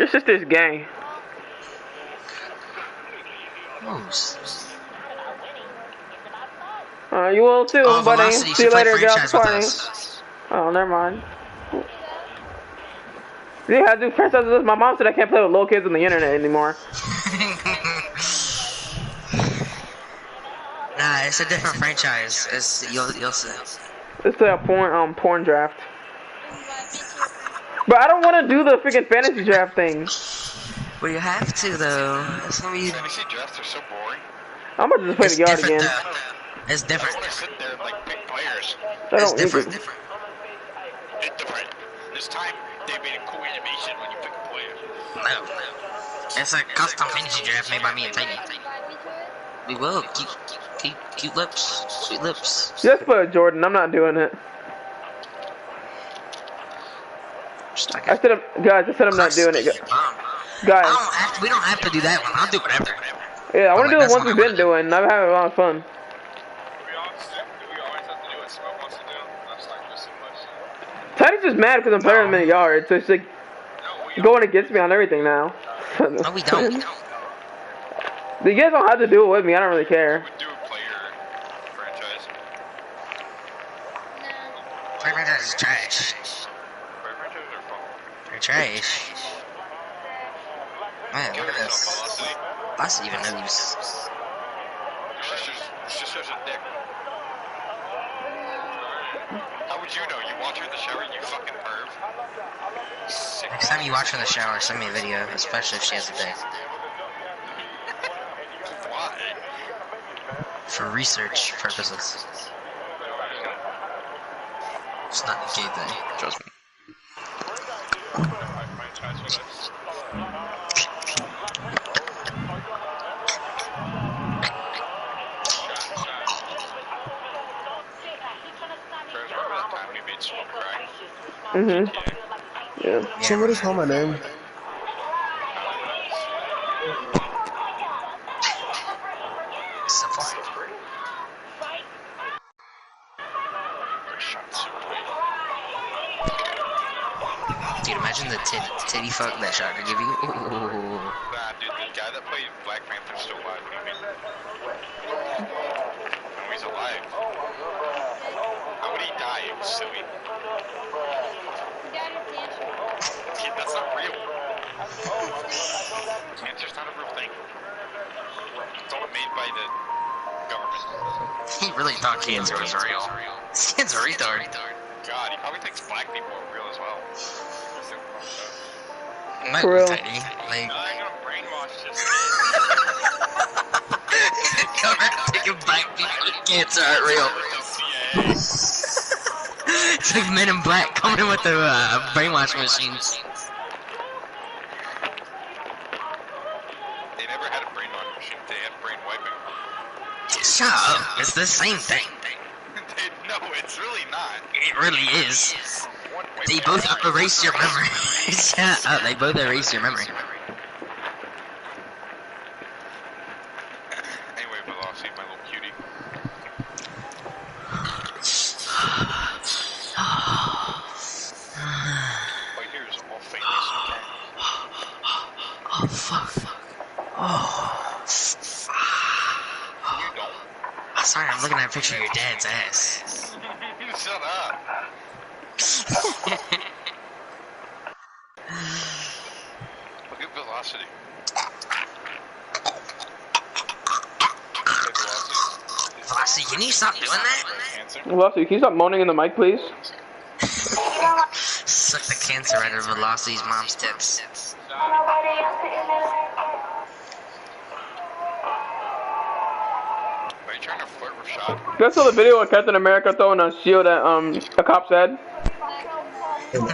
Your sister's gay. You will too, buddy. See you later, get out the party. Oh, never mind. Yeah, I do franchise with this. My mom said I can't play with little kids on the internet anymore. Nah, it's a different franchise. You'll see. It's a porn draft. But I don't want to do the freaking fantasy draft thing. Well, you have to though. It's gonna be. Fantasy drafts are so boring. I'm gonna just play the yard again. It's different. I want to sit there and like pick players. It's different. It's different. This time they made a cool animation when you pick a player. No. It's a custom fantasy draft made by me and Tiny. We will keep cute lips, sweet lips. Just put Jordan. I'm not doing it. I said I'm not doing it. Guys. We don't have to do that one. I'll do whatever. Yeah, I want to do the ones we've been doing. I've had a lot of fun. Tiny's just mad because I'm playing him in the yard, so it's like going against me on everything now. No, we don't. You guys don't have to do it with me. I don't really care. Do a player franchise. Player franchise is trash. Player franchises are fun. They're trash. Man, look at this. Velocity even knows. Your sister's a dick. How would you know? You watch her in the shower, you fucking perv. Next time you watch her in the shower, send me a video, especially if she has a dick. Why? For research purposes. It's not a gay thing, trust me. Yeah. Somebody call my name. Dude, imagine the titty fuck that shot could give you. Ooh. Nah, dude, the guy that played Black Panther's still alive. What do you mean? No, he's alive. How would he die? It was silly. Yeah, that's not real. Cancer's not a real thing. It's all made by the government. He really thought cancer was real. This kid's a retard. God, he probably thinks black people are real as well. Not For real. Tiny. Like, I'm gonna brainwash this. government thinking black people with cancer aren't real. It's like Men in Black coming in with the brainwash machines. They never had a brainwash machine. They had brain wiping. Shut up. It's the same thing. No, it's really not. It really is. They both erase your memory. Shut up. They both erase your memory. Anyway, Velocity, my little cutie. Right here is all famous. Oh, fuck. Oh. You don't. I'm sorry, I'm looking at a picture of your dad's ass. Shut up. Look at Velocity. Velocity, can you stop doing that? Velocity, can you stop moaning in the mic, please? Suck the cancer out of Velocity's mom's tits. Are you trying to flirt with Shot? You guys saw the video of Captain America throwing a shield at a cop's head? Has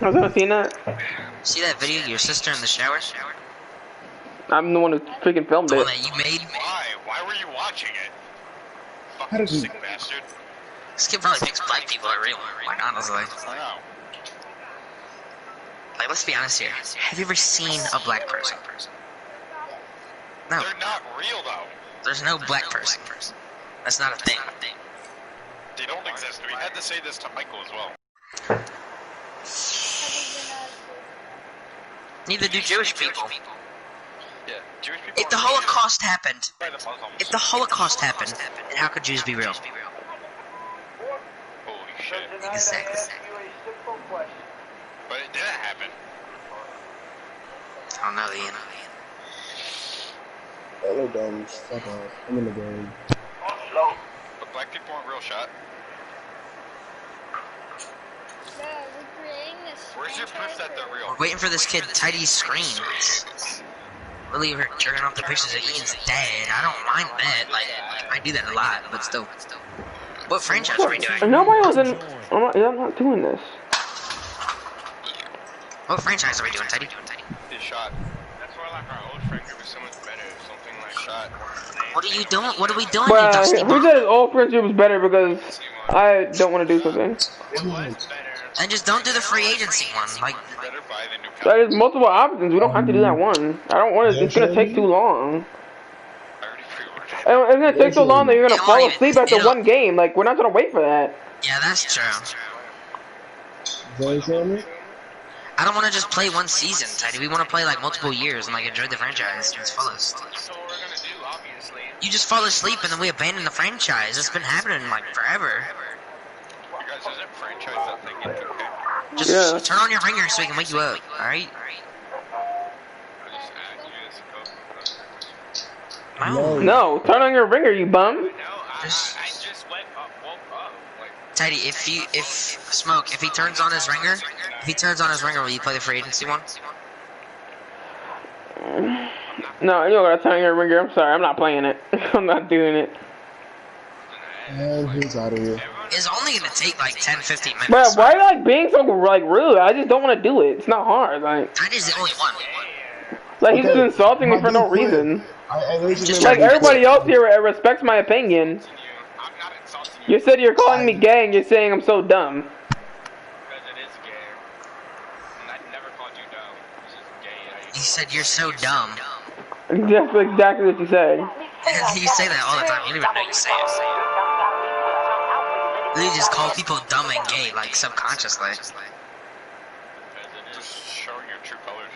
anyone seen that? See that video of your sister in the shower? I'm the one who freaking filmed The one it. that you made? Why? Why were you watching it? How Fucking did you- sick bastard. This kid probably thinks black people are real. Like, honestly. I know. Like, let's be honest here. Have you ever seen a black person? No. They're not real though. There's no black person. That's not a thing. They don't exist. We had to say this to Michael as well. Neither do Jewish people. Yeah, Jewish people. If the Holocaust happened, By the Muslims. if the Holocaust happened, then how could Jews be real? Holy shit. Exactly. But it didn't happen. I don't know, Ian. Hello, dummies. Fuck off. I'm in the game. But black people aren't real shot. Where's your proof that they're real? We're waiting for this kid Tidy's screen. Really, we're turning off the pictures of Ian's dad. I don't mind that. Like, I do that a lot, but still. What franchise are we doing? Nobody was in. I'm not doing this. What franchise are we doing, Tidy? Is shot. That's why I like our old friend group is so much better. Something like shot. What are you doing? What are we doing, you But dusty who bum? said his old friendship was better because I don't want to do something. And just don't do the free agency one. Like, You better buy the new There's multiple options. We don't have to do that one. I don't want to. It's gonna take too long. I already pre-ordered. And it's gonna take so long that you're gonna It fall won't asleep even- after it'll- one game. Like we're not gonna wait for that. yeah, that's true. Is that what I don't want to just play one season, Tidy. We want to play like multiple years and like enjoy the franchise to its fullest. That's what we're gonna do, obviously. You just fall asleep and then we abandon the franchise. It's been happening like forever. You guys, isn't franchise that thing in 2K? Just Yeah. turn on your ringer so we can wake you up. All right? I just add you as a code. No. No, turn on your ringer, you bum. No, I just woke up. Like, Tidy, if Smoke, if he turns on his ringer, will you play the free agency one? No, you don't gotta turn on your ringer. I'm sorry, I'm not playing it. I'm not doing it. And he's out of here. It's only gonna take like 10, 15 minutes. But why are you like being so like rude? I just don't want to do it. It's not hard. Like Tidy's the only one. he's just insulting me for no reason. Just Like everybody else here respects my opinion. I'm not insulting you You said you're calling me gay and you're saying I'm so dumb. because it is gay. And I never called you dumb. This is gay. He said you're so dumb. Exactly what you said. You say that all the time. You don't even know you say it. You just call people dumb and gay, like subconsciously. Just show your true colors.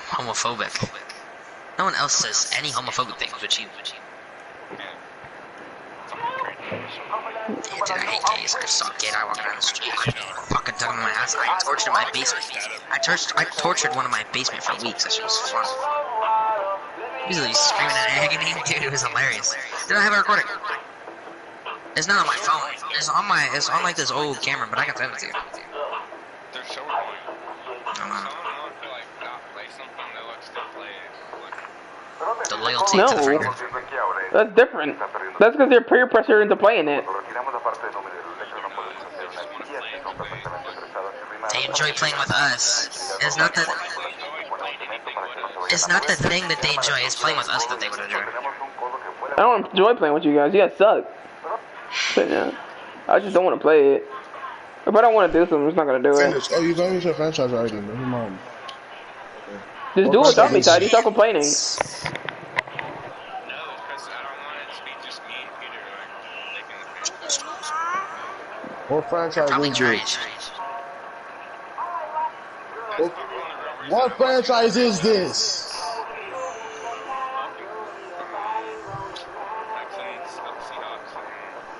Homophobic. No one else says any homophobic things but you. Yeah, dude, I hate gays. I saw a gay guy walking down the street. I fucking took him in my house. I tortured my basement. I tortured one of my basement for weeks. That shit was fun. He was like screaming in agony. Dude, it was hilarious. Then I have a recording. It's not on my phone. It's on like this old camera, but I can send it to you. They're so annoying. I don't know. Someone wants to like not play something, they like still play it. The loyalty to the No, finger. that's different. That's because you're peer pressure into playing it. They enjoy playing with us. It's not the thing that they enjoy. It's playing with us that they would enjoy. I don't enjoy playing with you guys. You guys suck. But yeah, I just don't want to play it. If I don't want to do something, I'm just not gonna do it. Finish. Oh, you finished your franchise already. Never mind. Just do it without me, Tidy. Stop complaining. No, because I don't want it to be just me and Peter like taking the piss. What franchise Probably is tried. this? What franchise is this?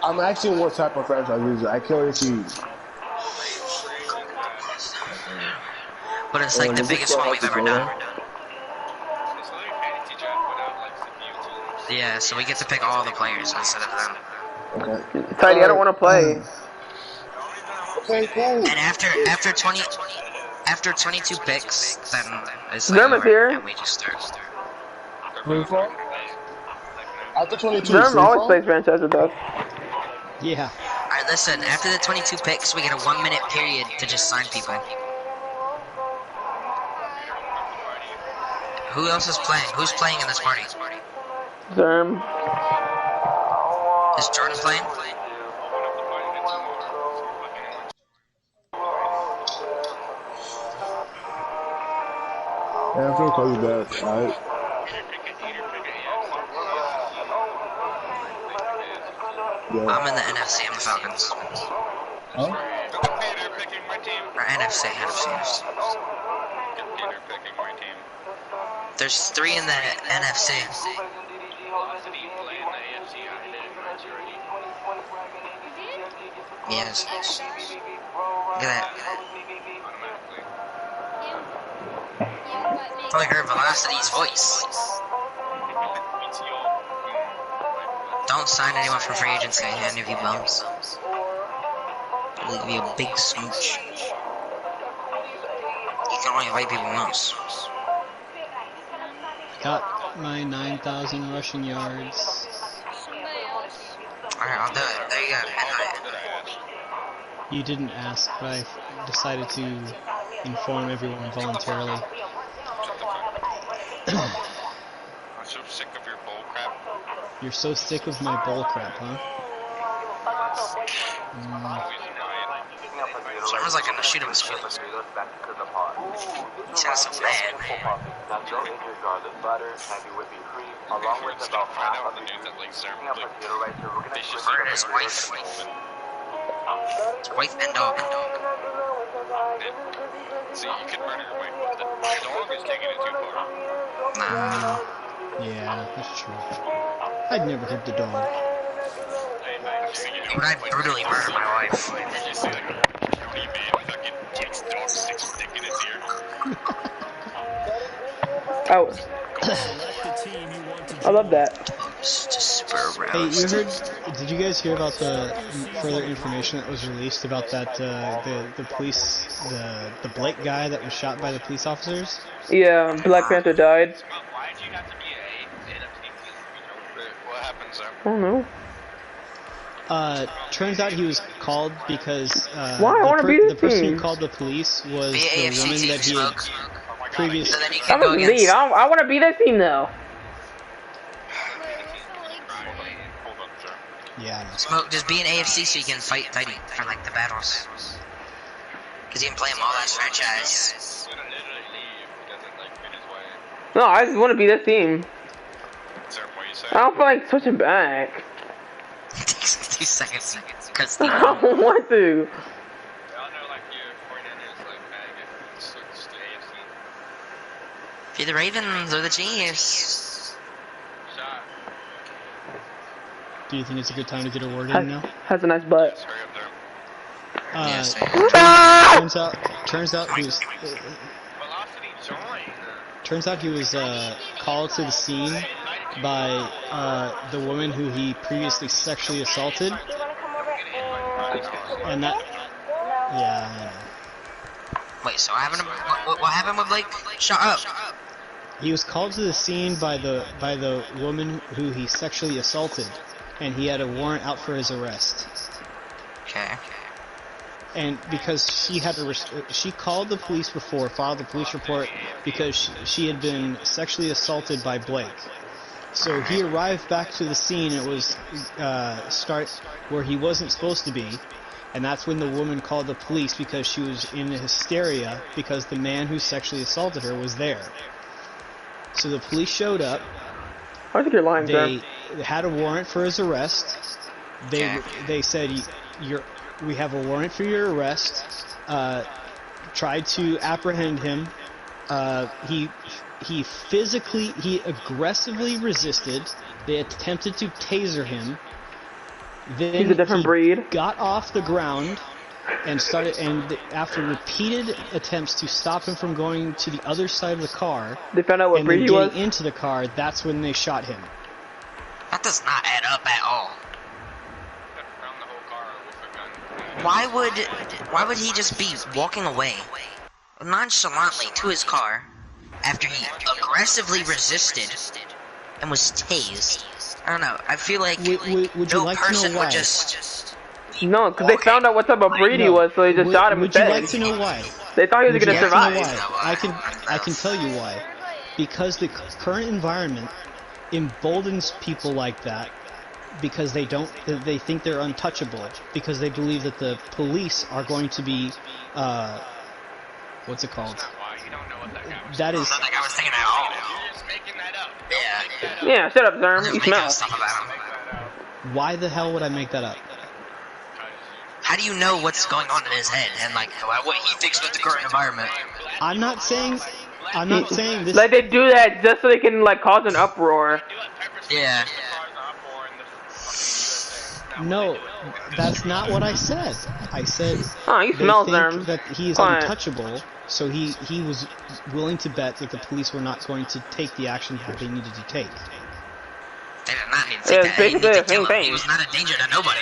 I'm asking what type of franchise is it. I can't really see. But it's like the biggest one we've ever done. It's literally fantasy draft without like CPU tools. Yeah, so we get to pick all the players instead of them. Okay. Tidy, I don't want to play. Okay, cool. And after 22 picks, then it's Zerma's over, here. and we just start. Free fall? After 22, Zerm free always fall? plays franchise with us. Yeah. Alright, listen, after the 22 picks, we get a 1 minute period to just sign people. Who else is playing? Who's playing in this party? Zerm. Is Jordan playing? Yeah, I'm gonna call you back, alright? Yeah. I'm in the NFC, I'm the Falcons. Huh? Peter picking my team. Or NFC. consider picking my team. There's 3 in the NFC. Velocity play in the AFC. I didn't match already. Yes. Look at that. Automatically. I thought I heard Velocity's voice. Don't sign anyone for free agency, any of you bums. It'll give you a big smooch. You can only invite people once. Got my 9,000 rushing yards. Alright, I'll do it. There you go. You didn't ask, but I decided to inform everyone voluntarily. I'm so sick of your bull crap. You're so sick of my bull crap, huh? Someone's like gonna shoot him in his feet. He sounds so bad, man. Find out on the news that like Sarah vicious Murdered his wife. His wife and dog. See, you can murder your wife, but the dog is taking it too far. Nah. Yeah, that's true. I'd never hurt the dog. Would I brutally murder my wife? You just see like a Cody man fucking takes dog sticks stick in his ear. Oh. I love that. Just spur Hey, around. you heard? Did you guys hear about the further information that was released about that the police the Blake guy that was shot by the police officers? Yeah, Black Panther died. Why do you have to be an NFC? What happens there? I don't know. Turns out he was called because Why? I wanna be this the person team. who called the police was Be the AFC woman team, that he had Smoke. previous. So then you I'm can go gonna against... leave. I want to be this team though. Hold on, sir. Yeah, I know. Smoke, just be an AFC so you can fight Tidy for like the battles. Cause you can play him all that franchise. We don't literally leave. He doesn't like fit his way. No, I just want to be this team. Sir, what you say? I don't feel like switching back. It takes 2 seconds. Cause I don't want to. We all know like you, 49ers, like bag it. Switch to AFC. if you're the Ravens or the Chiefs. Shot. Do you think it's a good time to get a word in now? Has a nice butt. Just hurry up there. Yes. Turns out he was. Velocity join. Turns out he was called to the scene by the woman who he previously sexually assaulted, and that. Yeah. Wait, so what happened? What happened with Blake? Shut up. He was called to the scene by the woman who he sexually assaulted, and he had a warrant out for his arrest. Okay. And because she called the police before, filed the police report because she had been sexually assaulted by Blake. So he arrived back to the scene. It was start where he wasn't supposed to be, and that's when the woman called the police because she was in hysteria because the man who sexually assaulted her was there. So the police showed up. I think you're lying, They sir. had a warrant for his arrest. They said we have a warrant for your arrest. Tried to apprehend him. He aggressively resisted. They attempted to taser him. Then He's a different breed. got off the ground and after repeated attempts to stop him from going to the other side of the car They found out what and breed then he getting was. into the car, that's when they shot him. That does not add up at all. Around the whole car with a gun. Why would he just be walking away nonchalantly to his car after he aggressively resisted and was tased? I don't know. I feel like Would you no like to person know why? would just. No, because they found out what type of breed he was, so they just shot him Would you instead. like to know why? They thought he was Would you gonna like to know survive. why? I can tell you why. Because the current environment emboldens people like that because they think they're untouchable because they believe that the police are going to be what's it called? Why? You don't know what that guy was. That is Not like I was thinking at all. You're just making that up. Yeah. Yeah, shut up, I'm Zerm. just You making smell. up stuff about him. why the hell would I make that up? How do you know what's going on in his head and like what he thinks with the current environment? I'm not saying I'm not saying this. Like they do that just so they can like cause an uproar. Yeah. No, that's not what I said. I said Oh, you they smell think them. that he is Fine. untouchable, so he was willing to bet that the police were not going to take the action that they needed to take. They did not need to Yeah, take it's that. They basically needed the to kill same him. thing. He was not a danger to nobody.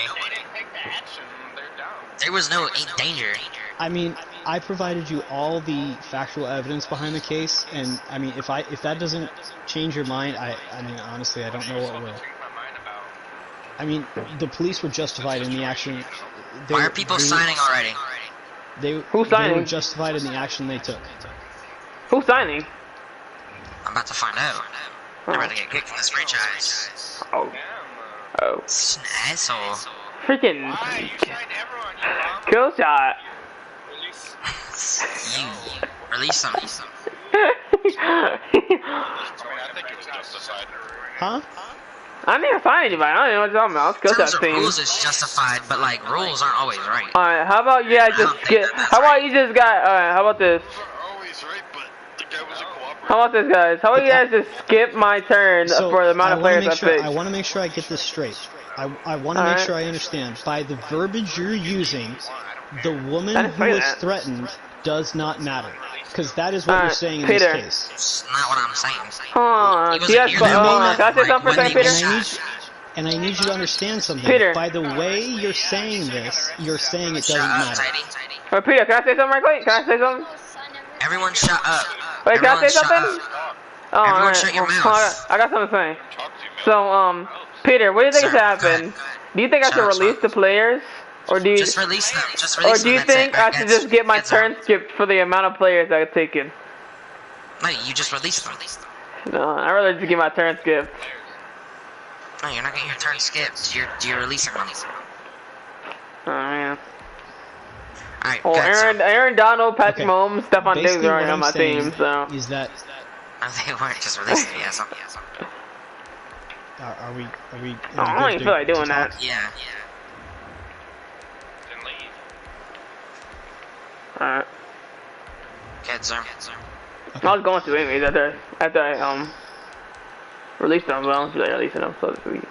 There was no danger. I mean, I provided you all the factual evidence behind the case, and I mean, if that doesn't change your mind, I mean, honestly, I don't know what will. I mean, the police were justified in the action. Why are people signing already? Who's They signing? were justified in the action they took. Who's signing? I'm about to find out. I'm about to get kicked from this franchise. Oh. Oh. Such an asshole. Freaking kill shot. You release him. I think it was justified. Huh? I didn't even find anybody. I don't even know what you're talking about. Kill Terms shot of team. rules is justified, but like rules aren't always right. Alright, how about you guys I don't just think skip? that that's How about right. you just got? Alright, how about this? Always right, but the guy was a cooperator. How about this, guys? How about you guys just skip my turn So for the amount of players I I picked? want to make sure I get this straight. I want to make Alright. sure I understand. By the verbiage you're using, the woman I didn't who say was that. threatened does not matter. Because that is what you're Alright, saying in Peter. this case. It's not what I'm saying. Hold on. He was Yes, a but, hero. hold on. Can I say Right, something for a when second, he Peter? was And I need you to understand something. Peter. By the way you're saying this, you're saying it Shut doesn't up, matter. Tidy. Peter, can I say something right quick? Can I say something? Everyone shut up. Wait, can I say Everyone shut something? up. Oh, Everyone alright. shut your Well, mouth. I got something to say. Talk to you, man. So, Peter, what do you think Sir, should go happen? ahead. Do you think I Shut should up, release son. the players? Or do you, Just release them. Just or release do you them. That's think it. I should just get my That's all. turn skipped for the amount of players I've taken? No, you just release them. No, I'd rather just get my turn skipped. No, you're not getting your turn skipped. You're releasing them. Oh, man. Alright, Well, good. Aaron Donald, Patrick Okay. Mahomes, Stephon Diggs Basically, are what already on I'm my saying team, so. is that No, they weren't just releasing the asshole. are we I don't even feel like doing that. Yeah. Then leave. Alright. Good, sir. I was going to anyways after I released them, but I don't feel like releasing them, so this week.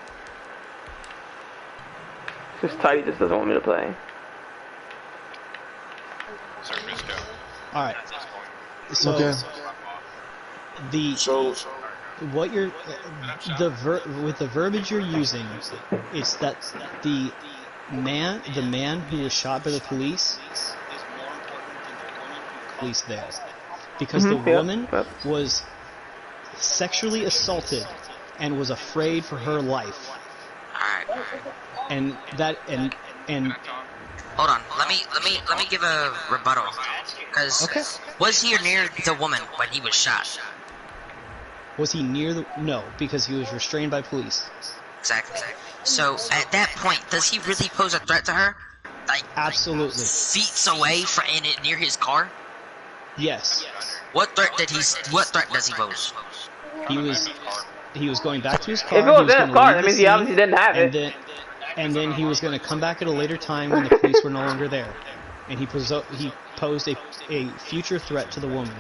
It's just tight, he just doesn't want me to play. Sir, just go. All right. So Okay. the So, what you're with the verbiage you're using, it's that the man who was shot by the police is more important than the woman who police there, because the Mhm, yeah, woman yep. was sexually assaulted and was afraid for her life, Alright. and that and Hold on. Let me give a rebuttal. Cause Okay. was he near the woman when he was shot? was he near the no because he was restrained by police. Exactly. So at that point, does he really pose a threat to her? Like Absolutely. feet away from in it near his car? Yes. What threat does he pose? He was going back to his car. If it was he in his gonna car, leave that the means he scene, obviously didn't have and it. then he was going to come back at a later time when the police were no longer there, and he posed a future threat to the woman.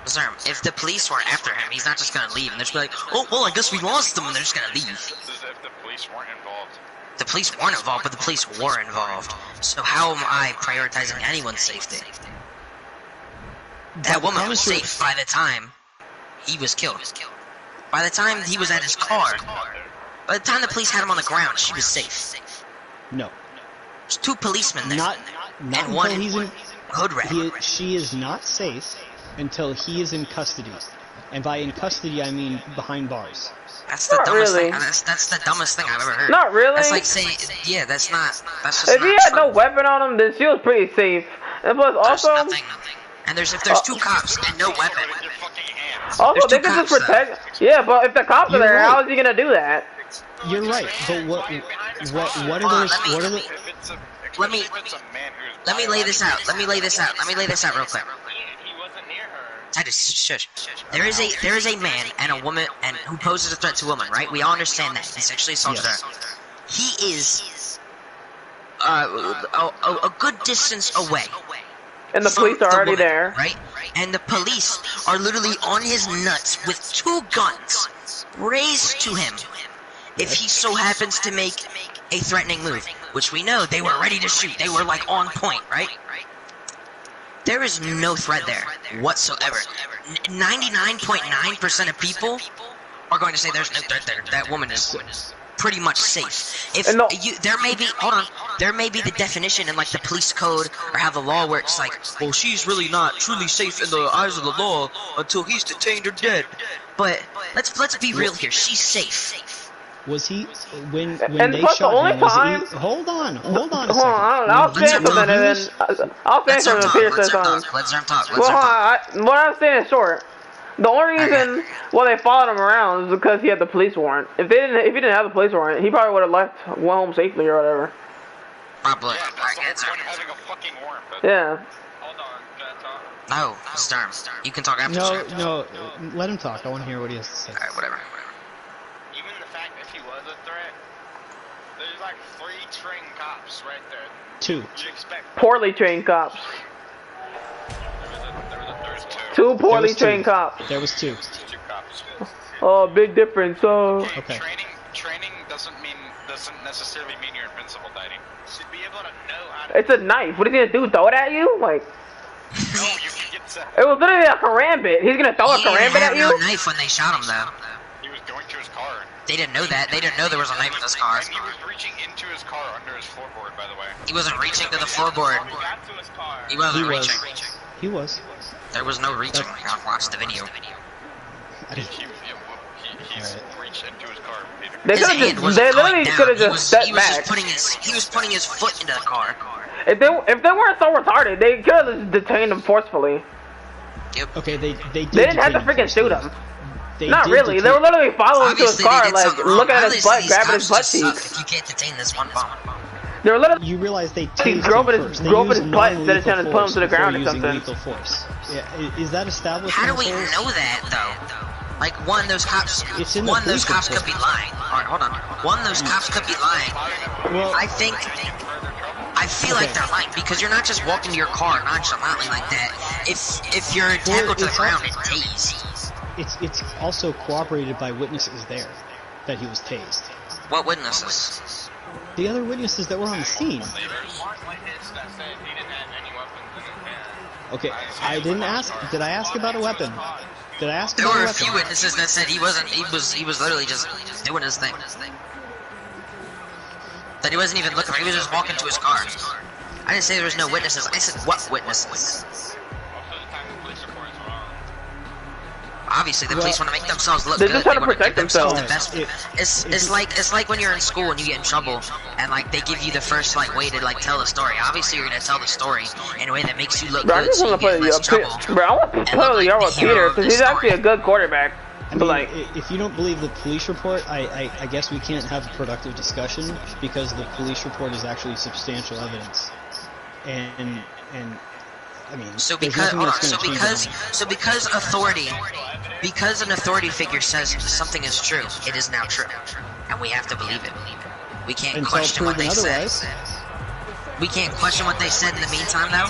Sir, if the police weren't after him, he's not just gonna leave and they're just like, oh well, I guess we lost them, and they're just gonna leave. This is if the police weren't involved. The police weren't involved, but the police were involved. So how am I prioritizing anyone's safety? That woman was safe by the time he was killed. By the time he was at his car, by the time the police had him on the ground, she was safe. No, There's two policemen there. not and until one he's in. hood rat. She is not safe until he is in custody, and by in custody I mean behind bars. That's the Not dumbest really. thing. That's the dumbest thing I've ever heard. Not really. That's like saying, yeah, that's just If not he had true. no weapon on him, then she was pretty safe. And plus, There's also, nothing. And if there's two cops and no weapon, With your fucking hands. also There's they two can just cops, protect. Yeah, but if the cops are You're there, right. how is he gonna do that? You're right, but what are Hold on, those? What are the? If it's a, Let me- especially if it's a man who's let me lay this out. Let me lay this out real quick. He wasn't near her. Titus, shush. There is a man and a woman and who poses a threat to a woman, right? We all understand that. He sexually assaulted Yes. her. He is a good distance away. And the from police are the already woman, there. right? and the police are literally on his nuts with 2 guns raised to him if he so happens to make a threatening move, which we know they were ready to shoot. They were like on point, right? There is no threat there whatsoever. 99.9% of people are going to say there's no threat there. That woman is pretty much safe. If there may be, hold on, there may be the definition in like the police code or how the law works, like, well, she's really not truly safe in the eyes of the law until he's detained or dead. But let's be real here. She's safe. Was he when and they plus shot the only him? Was time, he, hold on a hold second. on, I'll say something and then I'll say something and Peter says something. Let's talk. Well, what I'm saying is short. The only reason why they followed him around is because he had the police warrant. If he didn't have the police warrant, he probably would have went home safely or whatever. Probably. Having a fucking warrant, but Yeah. hold on, can I talk? No, Storm. You can talk after. No, let him talk. I want to hear what he has to say. Alright, whatever. Even the fact that he was a threat, there's like 3 trained cops right there. 2. You'd expect Poorly trained cops. there's 2 poorly was 2. trained cops. There was 2. 2 cops. Oh, big difference. Oh. Okay. Training doesn't necessarily mean you're invincible, Daddy. You should be able to know how to. It's a knife. What is he gonna do? Throw it at you? Like, No, you can get set. it was literally a karambit. He's gonna throw a He didn't karambit have at no you? knife when they shot him, though. He was going to his car. They didn't know that. They didn't know there was a knife in his car. And he was reaching into his car under his floorboard, by the way. He wasn't reaching to the floorboard. He got to his car. He wasn't He was. reaching. He was. There was no reaching. I watched the video. He reached into his car, Peter. They His could hand have just, wasn't they going literally down. could have He just was stepped just back. he was putting his foot into the car. If they weren't so retarded, they could have just detained him forcefully. Okay, they They didn't have to freaking shoot him. They Not did really. detain- They were literally following to his Obviously, they car, did like something wrong. looking at his Obviously, butt, these grabbing his cops butt just suck cheeks. if you can't detain this one bum. They were literally You realize they He tased drove him it- first. They drove it used his butt instead of trying to non-lethal put him to the force ground or before using something. lethal force. Yeah, is that established? How in do the we rules? know that though? Like one, those cops. It's in the One, those police cops could be lying. All right, hold on. One, those cops could be lying. Well, I feel like they're lying because you're not just walking to your car nonchalantly like that. If you're tackled to the it's ground also- and tased. it's also corroborated by witnesses there that he was tased. What witnesses? The other witnesses that were on the scene. There's witnesses that said he didn't have any weapons in his hand. Okay, I didn't ask. Did I ask about a weapon? Did I ask There about were a a few weapon? witnesses that said he was literally just doing his thing. That he wasn't even looking. He was just walking to his car. I didn't say there was no witnesses. I said what witnesses? Most of the time, the police report is wrong. Obviously, the police want to make themselves look They're good. just trying They to want to give protect themselves the themselves. best. It's like when you're in school and you get in trouble, and like they give you the first like way to like tell the story. Obviously, you're gonna tell the story in a way that makes you look Bro, I good, just so you want to get play less trouble. Bro, I want to play the with Peter because he's actually a good quarterback. I But mean, like, if you don't believe the police report, I guess we can't have a productive discussion because the police report is actually substantial evidence, and I mean, So there's because nothing hold on, that's so gonna change because it. so because an authority figure says something is true, it is now true, and we have to believe it. We can't Until question what they proven said. otherwise. We can't question what they said in the meantime, though.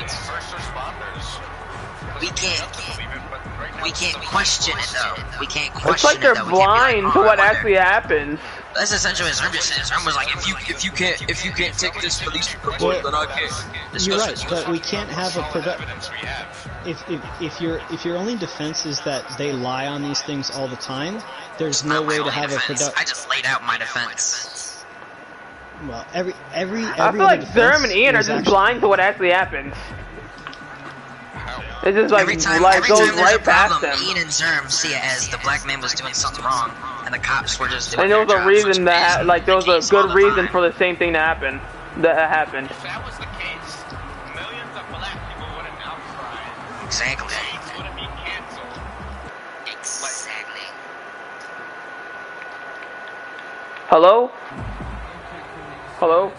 It's first responders. We can't question it though. We can't question it's like it they're though. We can't be blind like, to oh, what I wonder. actually happens. That's essentially what Zerm just said. Zerm was like, if you can't take this police report, Well, then I can't. You're discuss right, it. but we can't have a product. Evidence we have. If your only defense is that they lie on these things all the time, there's no Not my way to only have a defense. product. I just laid out my defense. Well, every I feel other like defense Zerm and Ian are is just actually- blind to what actually happens. It's just like Every time goes there's a right past problem, them. Ian and Zerm see it as the black man was doing something wrong, and the cops were just doing And there was their a jobs, reason which that, is like, there was the a case all good the reason time. for the same thing to happen. That happened. If that was the case, millions of black people wouldn't outcry. Exactly. They wouldn't be canceled. Exactly. Hello? Hello?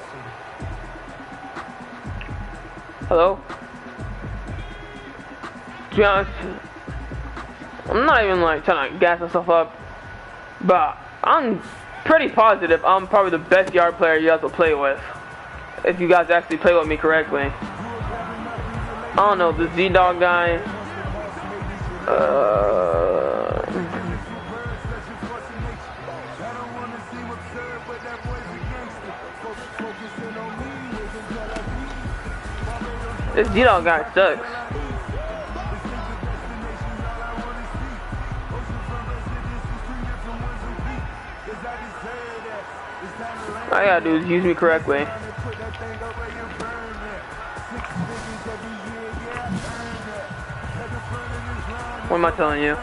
Hello? To be honest, I'm not even like trying to gas myself up, but I'm pretty positive I'm probably the best yard player you guys will play with. If you guys actually play with me correctly. don't know, the Z-Dog guy. This Z-Dog guy sucks. All I gotta do is use me correctly. What am I telling you?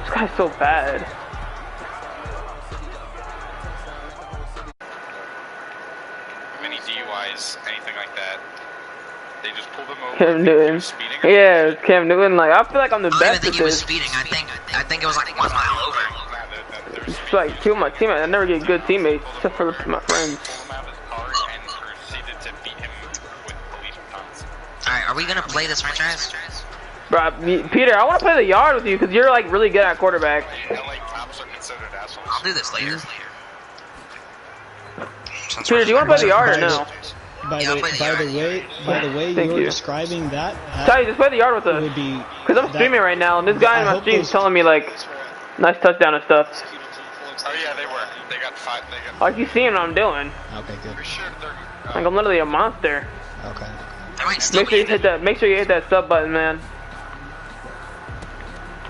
This guy's so bad. Many DUIs, anything like that. They just pull them over. Cam Newton. Speeding. Yeah, Cam Newton. Like, I feel like I'm the I don't even best think at he was this. speeding. I think it was like 1 mile over. It's like two of my teammates. I never get good teammates except for my friends. Pulled him out of his car and proceeded to beat him with police batons. Alright, are we gonna play this franchise? Bro, Peter, I want to play the yard with you because you're like really good at quarterback. LA cops are considered assholes. I'll do this later. Peter, do you want to play the yard or no? By Yeah, I'll play the way Thank you're you. describing that, Ty, just play the yard with us. would be Because I'm streaming right now, and this guy in my stream is telling me like, nice touchdown and stuff. Oh yeah, they were. They got five. They got. Like you seeing what I'm doing? Okay, good. For sure, they're. Like I'm literally a monster. Okay. They might still Make sure you be hit that. Make sure you hit that sub button, man.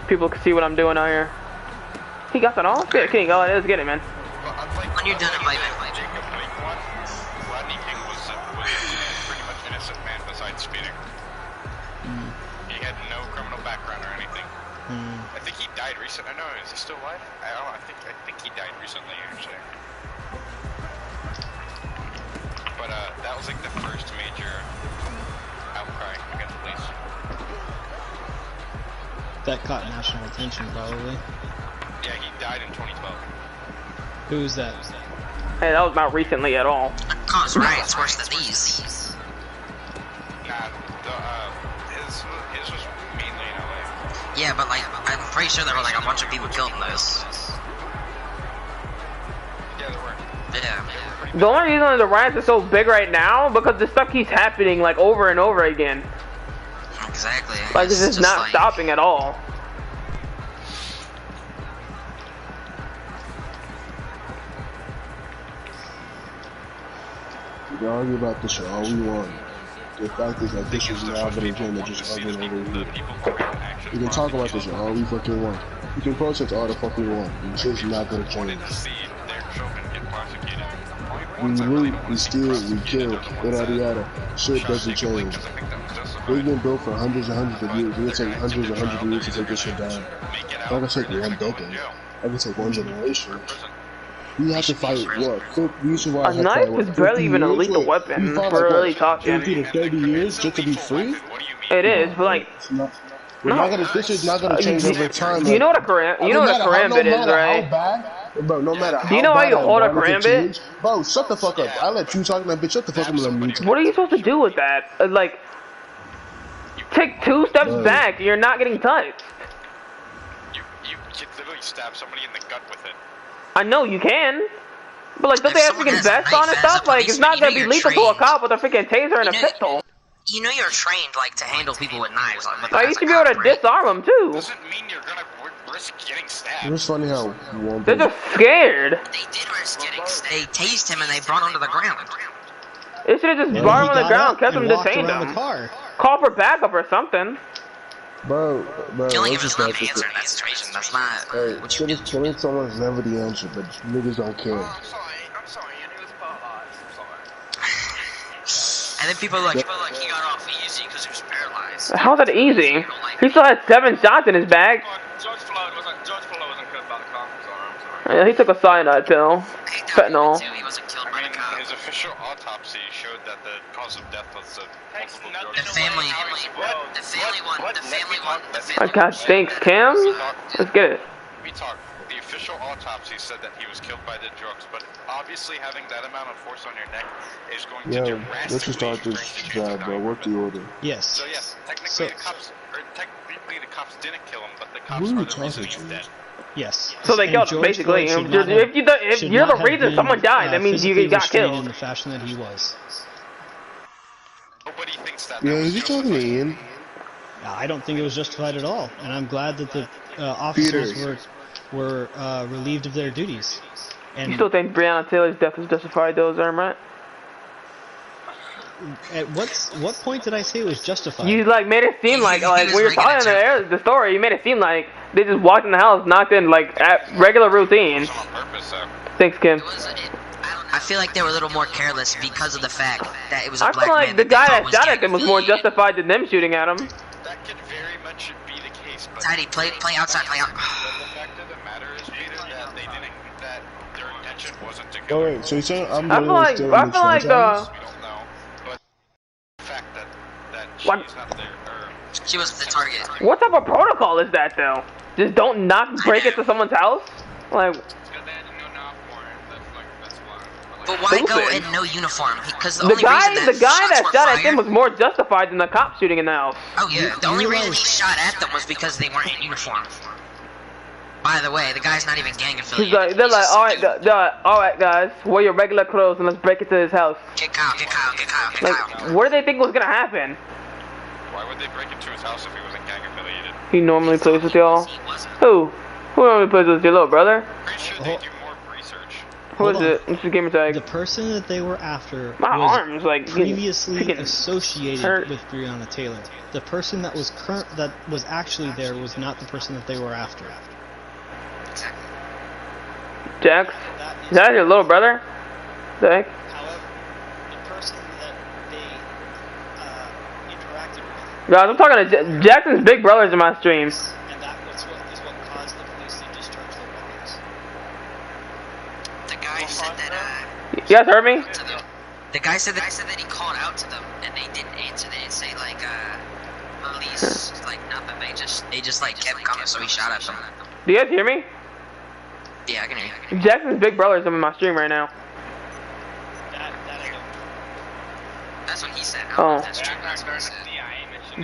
People can see what I'm doing out here. He got that all? Good. King, go. Let's get it, man. when you're done inviting. Jacob Blake one, Rodney King was pretty much innocent man besides speeding. He had no criminal background or anything. I think he died recently. No, is he still alive? I think he died recently actually. But that was like the first major outcry against police. That caught national attention, probably. Yeah, he died in 2012. Who's that? Hey, that was not recently at all. Cause riots worse than these. Nah, his was mainly in LA. Yeah, but like, I'm pretty sure there were like a bunch of people killed in those. Yeah, there were. Yeah. The only reason the riots are so big right now because this stuff keeps happening like over and over again. Exactly. Like it's just not like, stopping at all. We can argue about this shit all we want. The fact is that this is now the game that just arguing over here. We can talk about this shit all we fucking want. We can protest all the fuck we want. This shit's not gonna change. We loot, we steal, we kill, yada yada. Shit doesn't change. We've been built for hundreds and hundreds of years. It will take hundreds and hundreds of years to take this shit down. It's not gonna take 1 decade. It's gonna take 1 generation. We have to fight what? We survived. A knife is barely even a lethal weapon. We're really talking. 30 years just to be free? It is, but like, We're not gonna. This is not gonna change over time. do you know what a karambit is, right? Bro, no matter how Do you know how you bad hold a environment karambit? is, bro, shut the fuck up. I let you talk to that bitch. Shut the fuck up and let me talk. What are you supposed to do with that? Like, take 2 steps back. You're not getting touched. You could literally stab somebody in the gut with it. I know you can, but like, don't If they have someone freaking has a vests on and knife as a stuff? Like, it's policeman, not you know gonna be you're lethal to a trained. cop with a freaking taser and a pistol. You know you're trained like to handle people with knives. Like, Like, you should be able to disarm them too. Doesn't mean you're gonna risk getting stabbed. It's funny how one They're just scared. They did risk getting. They tased him and they brought him to the ground. They should have just brought him on the ground, kept him detained him. Call for backup or something. Bro, Killing him let's is just not back the this answer up. in that situation. That's not Hey, what you do. killing someone's never the answer, but niggas don't care. I'm sorry, and it was paralyzed. I'm sorry. And then people are like, he got off easy because he was paralyzed. How's that easy? He still had 7 shots in his bag. George Floyd wasn't killed by the cops. I'm sorry. Yeah, he took a cyanide pill. He died Fentanyl. too. He wasn't killed I by mean, the cops. his official autopsy showed that the cause of death was multiple drug The family abuse. won. The family My God, thanks, Cam. Let's get it. me talk. The official autopsy said that he was killed by the drugs, but obviously having that amount of force on your neck is going to drastically let's just start this job, bro. Work the order. Yes. So yes, technically the cops didn't kill him, but the cops Who are are you the reason talking he's to? dead. Yes. So they And killed him, George basically. Floyd should not have- If should you're not the have reason been, someone died, that means physically you got restrained killed. in the fashion that he was. Nobody thinks that. Yeah, that was is he talking to justified. Ian? I don't think it was justified at all, and I'm glad that the officers Peter. were relieved of their duties. And You still think Breonna Taylor's death was justified, though, Zermatt? at what point did I say it was justified? You like made it seem like He when was you're making telling the story, you made it seem like they just walked in the house, knocked in like at regular routine. It was on purpose, though. Thanks, Kim. I feel like they were a little more careless because of the fact that it was a I black feel like man the that they guy thought that was shot gang at them was more affiliated. justified than them shooting at him. That could very much be the case, but Tidy, play outside, play out. the fact of the matter is, Peter, that they didn't, that their intention wasn't to Oh kill him. wait, so you're saying I'm the I only feel one like still in the the We don't know, but the fact that she's What? not there, or She was the target. what type of protocol is that though? Just don't break into someone's house? Like, But why go Stupid. in no uniform? Because the the only guy reason that that shots were shot at fired- them was more justified than the cop shooting in the house. Oh yeah, the only reason he realize- shot at them was because they weren't in uniform. By the way, the guy's not even gang He's affiliated. like, they're like, all right, guys, wear your regular clothes and let's break into his house. Get Kyle, get Kyle, get Kyle, get Like, Kyle. what did they think was gonna happen? why would they break into his house if he wasn't gang affiliated? He normally plays with y'all. He wasn't. Who? Who normally plays with your little brother? Pretty sure they do more research. Who Hold is on. it? It's a gamer tag. The person that they were after My was arm's like getting previously freaking associated hurt. with Breonna Taylor. The person that was actually there was not the person that they were after. Exactly. Jax. Is that your little brother? The heck? However, the person that they interacted with, Guys, I'm talking to Jackson's big brothers in my streams. and that was what caused the police to discharge their weapons. The guy said that You guys heard me? to them. The guy said that he called out to them and they didn't answer. They didn't say like police, like nothing. They just like kept coming, so he shot at them. Do you guys hear me? Yeah, I can hear you. Jackson's big brothers in my stream right now. That I don't. That's what he said. I don't know Oh. if that's true. That's what he said.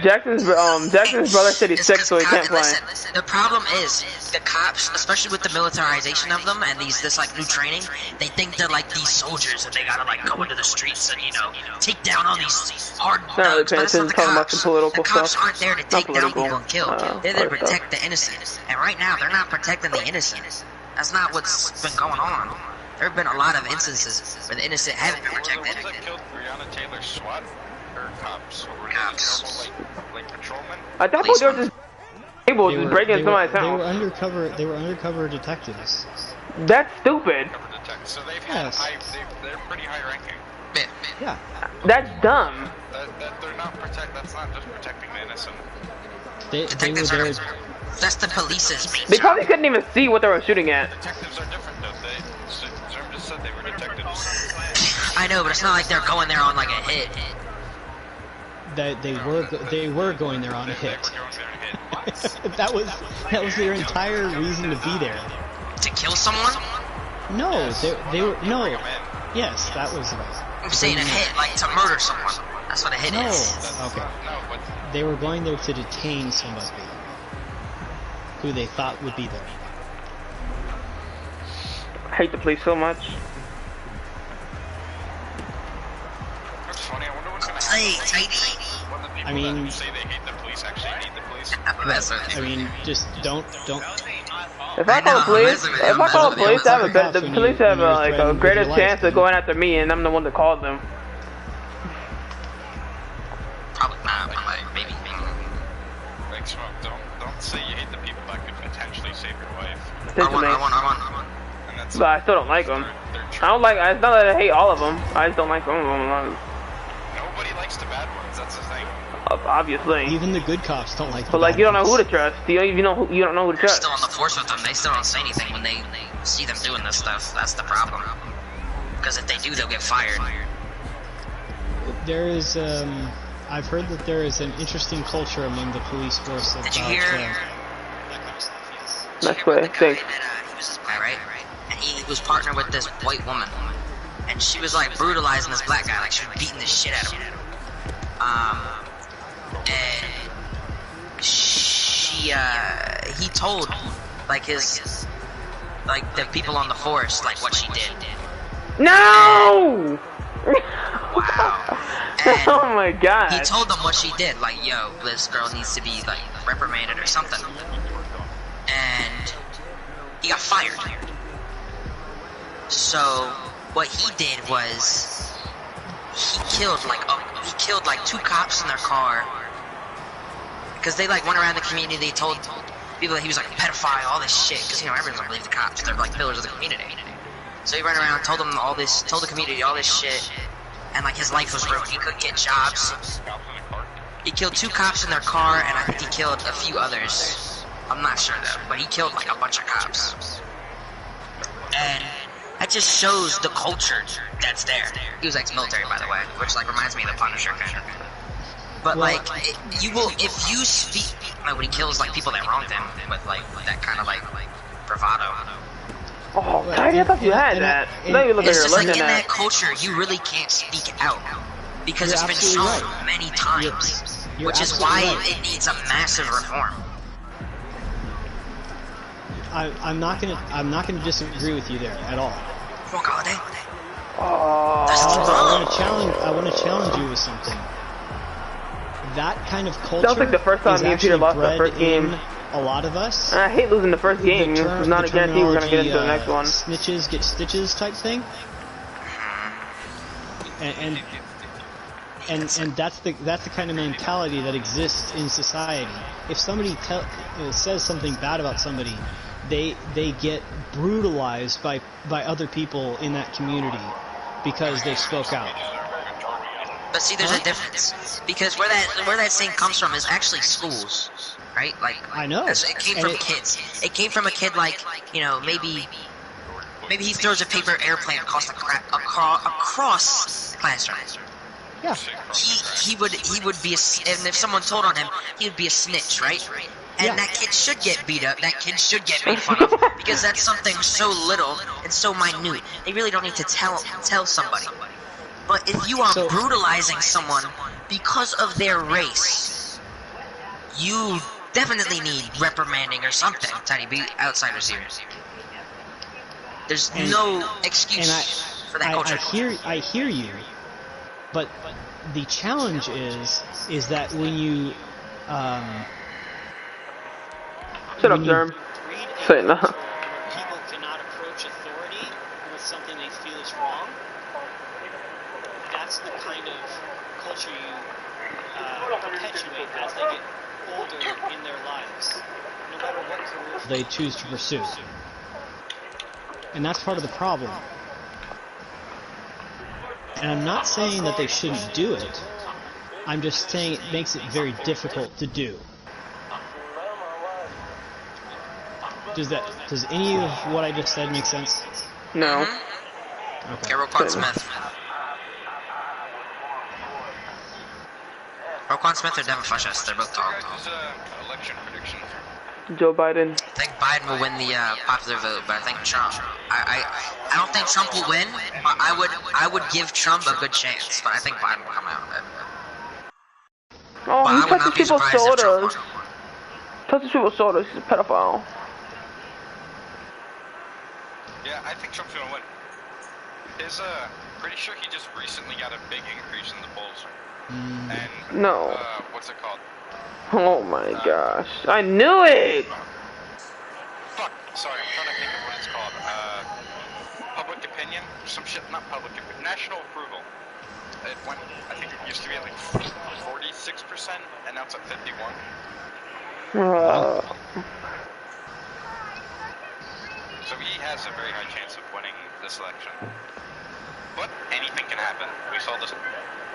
Jackson's brother said he's It's sick, 'cause so he can't play. listen, the problem is the cops, especially with the militarization of them and this like new training, they think they're like these soldiers and they gotta like go into the streets and take down all these hard Not really thugs. But paying that's not the attention, talking about cops. some political The cops stuff. aren't there to Not take down political. people and kill. They're there to other stuff. protect the innocent. And right now, they're not protecting the innocent. That's not what's been going on. There have been a lot of instances where the innocent haven't been Were the protected. ones that killed Breonna Taylor SWAT or cops? Or were they Cops. just normal, like patrolmen? At that point, they were just able They just were, breaking they, into were, somebody's they were house. undercover. They were undercover detectives. That's stupid. Cover detect. So they've had Yes. they're pretty high ranking. Yeah. That's dumb. That they're not that's not just protecting the innocent. They were Detectives there. are. That's the police's main They job. probably couldn't even see what they were shooting at. Detectives are different though. Zerm just said they were detectives. I know, but it's not like they're going there on like a hit. They were going there on a They hit. were going there and hit. that was their entire reason to be there. To kill someone? No, they were no. Bring 'em in. Yes, that was right. I'm saying a hit, like to murder someone. That's what a hit No. is. Okay. No, but They were going there to detain somebody who they thought would be there. I hate the police so much. it's funny. I wonder what's gonna Play, happen tidy. when the people I mean- that say they hate the police actually hate the police. That's what I mean, just don't. If I I call know, the police, that's if I call the police, I have a Cops bet. The when police you- have when you're like a threatened with greater your life, chance of then- going after me, and I'm the one that called them. probably not, but like maybe. Like Smoke, don't say you hate the people that could potentially save your life. Potentially. I want. And that's But I still don't like them. they're I don't like. It's not that I hate all of them. I just don't like some of them. nobody likes the bad ones. That's the thing. Obviously. Even the good cops don't like. But like, you don't know who to trust. You don't even know. You don't know who to They're trust. still on the force with them. They still don't say anything when they see them doing this stuff. That's the problem. Because if they do, they'll get fired. There is. I've heard that there is an interesting culture among the police force about. Did you hear? Next play, think. He was this guy, right? And he was partnered with this white woman. And she was like brutalizing this black guy, like she was beating the shit out of him. And he told like the people on the force like what she did. No! Wow. And oh my god. he told them what she did, like, yo, this girl needs to be like reprimanded or something. And he got fired. So what he did was he killed like 2 cops in their car because they like went around the community. They told people that he was like a pedophile, all this shit, because everyone's gonna believe the cops. They're like pillars of the community. So he ran around, told them all this, told the community all this shit, and like his life was ruined. He couldn't get jobs. He killed 2 cops in their car, and I think he killed a few others. I'm not sure though, but he killed like a bunch of cops. And that just shows the culture that's there. He was ex-military, by the way, which like reminds me of the Punisher kind of. But like, you will, if you speak, like when he kills like people that wronged him with like that kind of like bravado. Oh, I thought you had that. Now you look like It's you're just like looking in at. that culture, you really can't speak out because it's been shown many times, which is why it needs a massive reform. I'm not gonna disagree with you there at all. Come on, Holiday. Oh. I want to challenge you with something. That kind of culture Sounds like the first time is me and Peter lost the actually first bred game. in a lot of us. I hate losing the first game. It's not a guarantee we're gonna get into the next one. Snitches get stitches type thing. And that's the kind of mentality that exists in society. If somebody says something bad about somebody, they get brutalized by other people in that community because they spoke out. But see, there's a difference because where that saying comes from is actually schools, right? Like I know. It came from kids. It came from a kid like maybe he throws a paper airplane across the classroom. Yeah. He would be and if someone told on him, he would be a snitch, right? And that kid should get beat up. That kid should get made fun of because that's something so little and so minute. They really don't need to tell somebody. But if you are brutalizing someone because of their race, you definitely need reprimanding or something. Tiny B, outsiders here. There's no excuse for that culture. I hear you, but the challenge is that when you shut up, Germ. Say no. People cannot approach authority with something they feel is wrong. That's the kind of culture you perpetuate as they get older in their lives, no matter what career they choose to pursue. And that's part of the problem. And I'm not saying that they shouldn't do it. I'm just saying it makes it very difficult to do. Does any of what I just said make sense? No. Okay, Roquan Smith. Roquan Smith or Devin Funchess, they're both tall. Election prediction. Joe Biden. I think Biden will win the popular vote, but I think Trump. I don't think Trump will win, but I would give Trump a good chance, but I think Biden will come out of it. Oh, But he I would touches not be people's surprised if Trump sodas. won. Touches people's sodas. He's a pedophile. Yeah, I think Trump's gonna win. Pretty sure he just recently got a big increase in the polls. And No. what's it called? Oh my gosh. I knew it! Fuck. Sorry, I'm trying to think of what it's called. Public opinion? Some shit, not public opinion. National approval. It went, I think it used to be at like 46%, and now it's at 51. So he has a very high chance of winning this election. But anything can happen. We saw this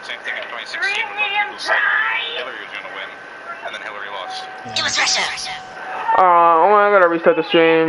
same thing in 2016 when people said Hillary was going to win, and then Hillary lost. It was Russia! Oh, I gotta restart the stream.